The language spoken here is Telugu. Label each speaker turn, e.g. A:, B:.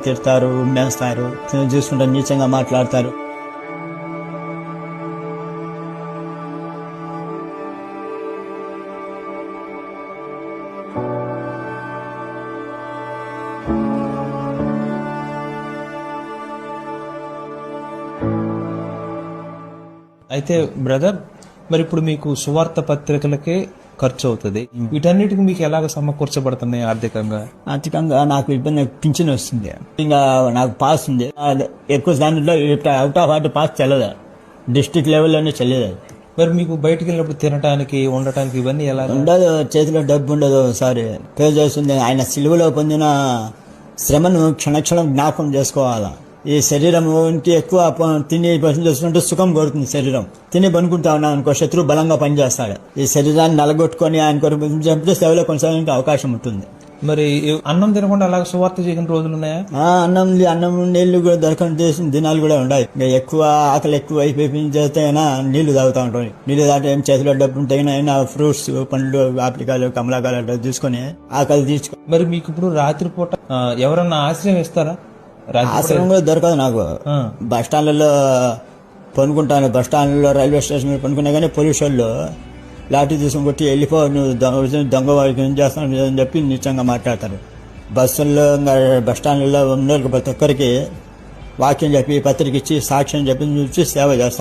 A: తిడతారు, ఉమ్మేస్తారు, చూసుకుంటే నీచంగా మాట్లాడతారు.
B: అయితే బ్రదర్, మరి ఇప్పుడు మీకు సువార్త పత్రికలకే ఖర్చు అవుతుంది, వీటన్నిటికి మీకు ఎలాగ సమకూర్చబడుతున్నాయి ఆర్థికంగా?
A: ఆర్థికంగా నాకు ఇబ్బంది, పింఛన్ వస్తుంది, ఇంకా నాకు పాస్ ఉంది. ఎక్కువ దానిలో అవుట్ ఆఫ్ ఆర్డర్ పాస్ చెల్లదు, డిస్ట్రిక్ట్ లెవెల్లోనే చెల్లదు.
B: మరి మీకు బయటకు వెళ్ళినప్పుడు తినడానికి, ఉండటానికి ఇవన్నీ ఎలా?
A: ఉండదు, చేతిలో డబ్బు ఉండదు. ఒకసారి పే చేస్తుంది. ఆయన సిలువలో పొందిన శ్రమను క్షణక్షణం జ్ఞాపకం చేసుకోవాలా. ఈ శరీరం ఎక్కువ తిని చేస్తుంటే సుఖం కోరుతుంది శరీరం. తిని పనుకుంటా ఉన్నాం అనుకో, శత్రువు బలంగా పనిచేస్తాడు. ఈ శరీరాన్ని నలగొట్టుకొని ఆయన కొరకు చంపితే సేవలో కొనసాగడానికి అవకాశం ఉంటుంది.
B: మరి అన్నం తినకుండా అలాగ సువార్త చేసిన రోజులు ఉన్నాయా?
A: అన్నం నీళ్లు కూడా దొరకని చేసిన దినాలు కూడా ఉన్నాయి. ఎక్కువ ఆకలి ఎక్కువ అయిపోయి చేస్తే అయినా నీళ్లు తాగుతూ ఉంటాయి. నీళ్లు తాగితే ఏం చేతిలో డబ్బు ఉంటే అయినా ఫ్రూట్స్, పండ్లు, ఆపికాయలు, కమలాకాయలు అట్లా తీసుకొని ఆకలి తీర్చుకో.
B: మరి మీకు ఇప్పుడు రాత్రిపూట ఎవరన్నా ఆశ్రయం ఇస్తారా?
A: ఆశ్రయం కూడా దొరకదు నాకు. బస్ స్టాండ్లలో పనుకుంటాను, బస్ స్టాండ్లో, రైల్వే స్టేషన్ మీద పనుకున్నా కానీ పోలీసు వాళ్ళు లాఠీ తీసుకుని కొట్టి వెళ్ళిపో, నువ్వు దొంగ వాడికి ఏం చేస్తాను అని చెప్పి నిశ్చయంగా మాట్లాడతారు. బస్సుల్లో, బస్ స్టాండ్లలో ఉన్న ప్రతి ఒక్కరికి వాక్యం చెప్పి, పత్రిక ఇచ్చి, సాక్ష్యం చెప్పి చూసి సేవ చేస్తాను.